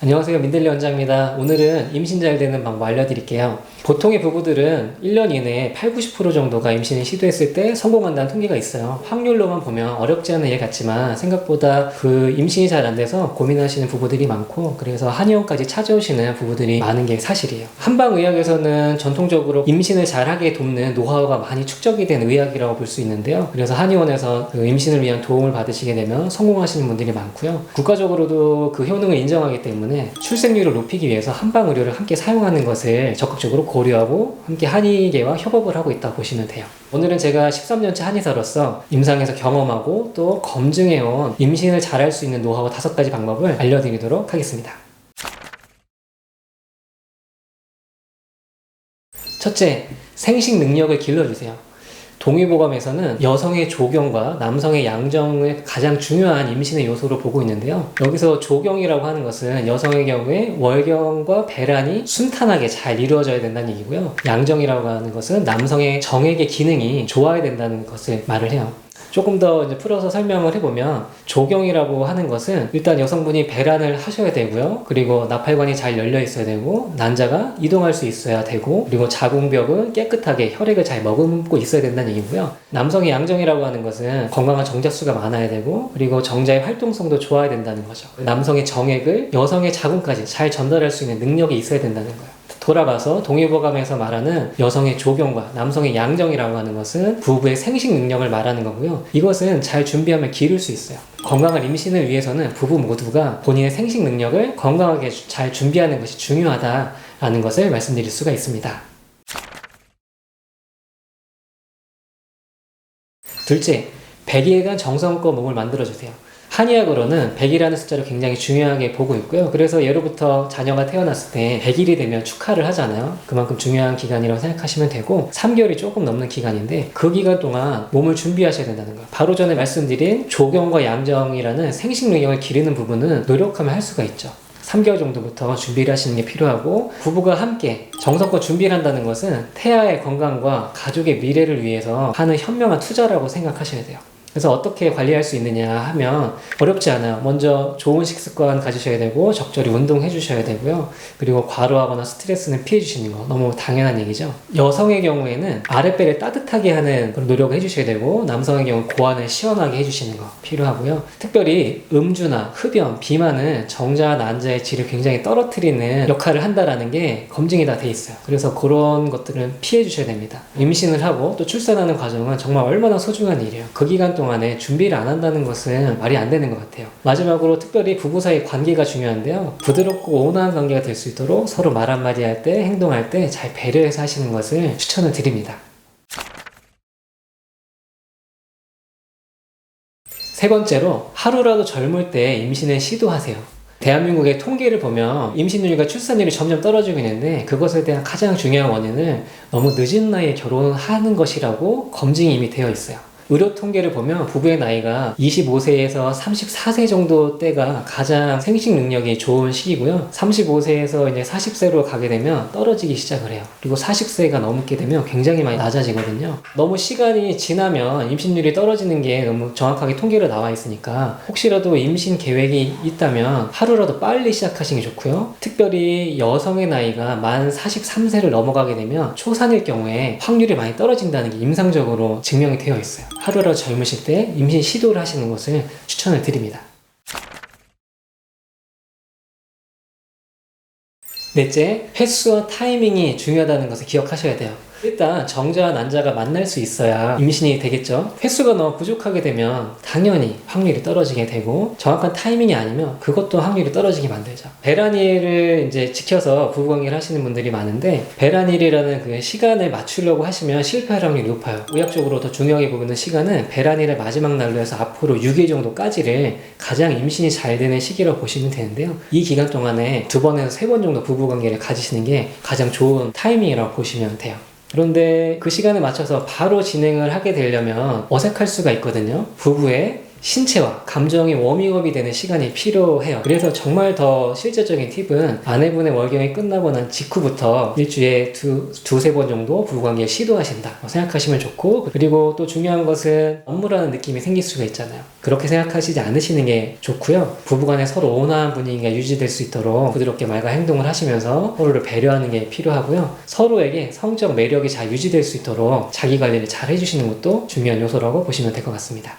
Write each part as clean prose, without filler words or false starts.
안녕하세요, 민들레 원장입니다. 오늘은 임신 잘 되는 방법 알려드릴게요. 보통의 부부들은 1년 이내에 80, 90% 정도가 임신을 시도했을 때 성공한다는 통계가 있어요. 확률로만 보면 어렵지 않은 일 같지만 생각보다 그 임신이 잘 안 돼서 고민하시는 부부들이 많고, 그래서 한의원까지 찾아오시는 부부들이 많은 게 사실이에요. 한방의학에서는 전통적으로 임신을 잘하게 돕는 노하우가 많이 축적이 된 의학이라고 볼 수 있는데요. 그래서 한의원에서 그 임신을 위한 도움을 받으시게 되면 성공하시는 분들이 많고요. 국가적으로도 그 효능을 인정하기 때문에 출생률을 높이기 위해서 한방의료를 함께 사용하는 것을 적극적으로 고려하고 함께 한의계와 협업을 하고 있다고 보시면 돼요. 오늘은 제가 13년째 한의사로서 임상에서 경험하고 또 검증해온 임신을 잘할 수 있는 노하우 5가지 방법을 알려드리도록 하겠습니다. 첫째, 생식 능력을 길러주세요. 동의보감에서는 여성의 조경과 남성의 양정을 가장 중요한 임신의 요소로 보고 있는데요. 여기서 조경이라고 하는 것은 여성의 경우에 월경과 배란이 순탄하게 잘 이루어져야 된다는 얘기고요. 양정이라고 하는 것은 남성의 정액의 기능이 좋아야 된다는 것을 말을 해요. 조금 더 이제 풀어서 설명을 해보면, 조경이라고 하는 것은 일단 여성분이 배란을 하셔야 되고요. 그리고 나팔관이 잘 열려 있어야 되고, 난자가 이동할 수 있어야 되고, 그리고 자궁벽은 깨끗하게 혈액을 잘 머금고 있어야 된다는 얘기고요. 남성의 양정이라고 하는 것은 건강한 정자수가 많아야 되고, 그리고 정자의 활동성도 좋아야 된다는 거죠. 남성의 정액을 여성의 자궁까지 잘 전달할 수 있는 능력이 있어야 된다는 거예요. 돌아가서 동의보감에서 말하는 여성의 조경과 남성의 양정이라고 하는 것은 부부의 생식 능력을 말하는 거고요. 이것은 잘 준비하면 기를 수 있어요. 건강한 임신을 위해서는 부부 모두가 본인의 생식 능력을 건강하게 잘 준비하는 것이 중요하다라는 것을 말씀드릴 수가 있습니다. 둘째, 100일간 정성껏 몸을 만들어주세요. 한의학으로는 100이라는 숫자를 굉장히 중요하게 보고 있고요. 그래서 예로부터 자녀가 태어났을 때 100일이 되면 축하를 하잖아요. 그만큼 중요한 기간이라고 생각하시면 되고, 3개월이 조금 넘는 기간인데 그 기간 동안 몸을 준비하셔야 된다는 거예요. 바로 전에 말씀드린 조경과 양정이라는 생식 능력을 기르는 부분은 노력하면 할 수가 있죠. 3개월 정도부터 준비를 하시는 게 필요하고, 부부가 함께 정성껏 준비를 한다는 것은 태아의 건강과 가족의 미래를 위해서 하는 현명한 투자라고 생각하셔야 돼요. 그래서 어떻게 관리할 수 있느냐 하면 어렵지 않아요. 먼저 좋은 식습관 가지셔야 되고, 적절히 운동해 주셔야 되고요. 그리고 과로하거나 스트레스는 피해 주시는 거 너무 당연한 얘기죠. 여성의 경우에는 아랫배를 따뜻하게 하는 그런 노력을 해 주셔야 되고, 남성의 경우 고환을 시원하게 해 주시는 거 필요하고요. 특별히 음주나 흡연, 비만은 정자와 난자의 질을 굉장히 떨어뜨리는 역할을 한다라는 게 검증이 다 돼 있어요. 그래서 그런 것들은 피해 주셔야 됩니다. 임신을 하고 또 출산하는 과정은 정말 얼마나 소중한 일이에요. 그 기간 동안에 준비를 안 한다는 것은 말이 안 되는 것 같아요. 마지막으로 특별히 부부 사이 관계가 중요한데요. 부드럽고 온화한 관계가 될 수 있도록 서로 말 한마디 할 때, 행동할 때 잘 배려해서 하시는 것을 추천을 드립니다. 세 번째로, 하루라도 젊을 때 임신을 시도하세요. 대한민국의 통계를 보면 임신율과 출산율이 점점 떨어지고 있는데, 그것에 대한 가장 중요한 원인은 너무 늦은 나이에 결혼하는 것이라고 검증이 이미 되어 있어요. 의료 통계를 보면 부부의 나이가 25세에서 34세 정도 때가 가장 생식 능력이 좋은 시기고요. 35세에서 이제 40세로 가게 되면 떨어지기 시작을 해요. 그리고 40세가 넘게 되면 굉장히 많이 낮아지거든요. 너무 시간이 지나면 임신율이 떨어지는 게 너무 정확하게 통계로 나와 있으니까, 혹시라도 임신 계획이 있다면 하루라도 빨리 시작하시는 게 좋고요. 특별히 여성의 나이가 만 43세를 넘어가게 되면 초산일 경우에 확률이 많이 떨어진다는 게 임상적으로 증명이 되어 있어요. 하루라도 젊으실 때 임신 시도를 하시는 것을 추천을 드립니다. 넷째, 횟수와 타이밍이 중요하다는 것을 기억하셔야 돼요. 일단 정자와 난자가 만날 수 있어야 임신이 되겠죠. 횟수가 너무 부족하게 되면 당연히 확률이 떨어지게 되고, 정확한 타이밍이 아니면 그것도 확률이 떨어지게 만들죠. 배란일을 이제 지켜서 부부관계를 하시는 분들이 많은데, 배란일이라는 그 시간을 맞추려고 하시면 실패할 확률이 높아요. 의학적으로 더 중요하게 보는 시간은 배란일을 마지막 날로 해서 앞으로 6일 정도까지를 가장 임신이 잘 되는 시기라고 보시면 되는데요. 이 기간 동안에 2번에서 3번 정도 부부관계를 가지시는 게 가장 좋은 타이밍이라고 보시면 돼요. 그런데 그 시간에 맞춰서 바로 진행을 하게 되려면 어색할 수가 있거든요. 부부의 신체와 감정이 워밍업이 되는 시간이 필요해요. 그래서 정말 더 실제적인 팁은 아내분의 월경이 끝나고 난 직후부터 일주일에 두세 번 정도 부부관계 시도하신다 생각하시면 좋고, 그리고 또 중요한 것은 업무라는 느낌이 생길 수가 있잖아요. 그렇게 생각하시지 않으시는 게 좋고요. 부부간에 서로 온화한 분위기가 유지될 수 있도록 부드럽게 말과 행동을 하시면서 서로를 배려하는 게 필요하고요. 서로에게 성적 매력이 잘 유지될 수 있도록 자기 관리를 잘 해주시는 것도 중요한 요소라고 보시면 될 것 같습니다.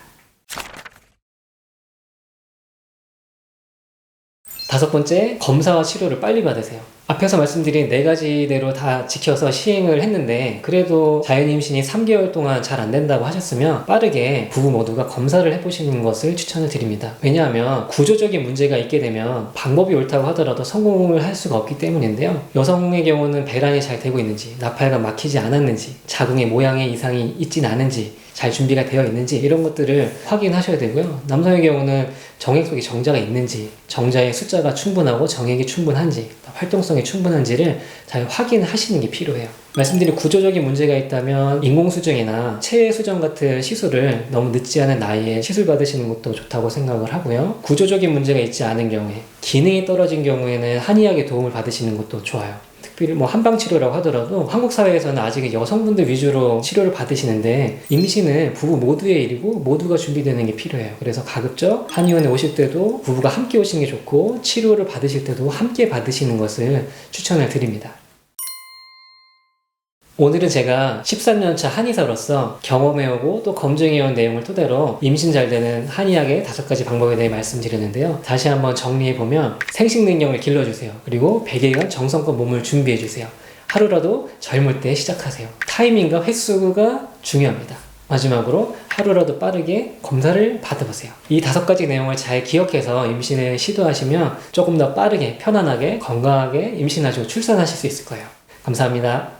5번째, 검사와 치료를 빨리 받으세요. 앞에서 말씀드린 4가지대로 다 지켜서 시행을 했는데 그래도 자연임신이 3개월 동안 잘 안 된다고 하셨으면 빠르게 부부 모두가 검사를 해보시는 것을 추천을 드립니다. 왜냐하면 구조적인 문제가 있게 되면 방법이 옳다고 하더라도 성공을 할 수가 없기 때문인데요. 여성의 경우는 배란이 잘 되고 있는지, 나팔가 막히지 않았는지, 자궁의 모양에 이상이 있진 않은지, 잘 준비가 되어 있는지 이런 것들을 확인하셔야 되고요. 남성의 경우는 정액 속에 정자가 있는지, 정자의 숫자가 충분하고 정액이 충분한지, 활동성이 충분한지를 잘 확인하시는 게 필요해요. 말씀드린 구조적인 문제가 있다면 인공수정이나 체외수정 같은 시술을 너무 늦지 않은 나이에 시술 받으시는 것도 좋다고 생각을 하고요. 구조적인 문제가 있지 않은 경우에, 기능이 떨어진 경우에는 한의학의 도움을 받으시는 것도 좋아요. 특별히 한방치료라고 하더라도 한국 사회에서는 아직 여성분들 위주로 치료를 받으시는데 임신은 부부 모두의 일이고 모두가 준비되는 게 필요해요. 그래서 가급적 한의원에 오실 때도 부부가 함께 오시는 게 좋고, 치료를 받으실 때도 함께 받으시는 것을 추천을 드립니다. 오늘은 제가 13년차 한의사로서 경험해오고 또 검증해온 내용을 토대로 임신 잘 되는 한의학의 5가지 방법에 대해 말씀드렸는데요. 다시 한번 정리해보면, 생식 능력을 길러주세요. 그리고 100일간 정성껏 몸을 준비해주세요. 하루라도 젊을 때 시작하세요. 타이밍과 횟수가 중요합니다. 마지막으로 하루라도 빠르게 검사를 받아보세요. 이 5가지 내용을 잘 기억해서 임신을 시도하시면 조금 더 빠르게, 편안하게, 건강하게 임신하시고 출산하실 수 있을 거예요. 감사합니다.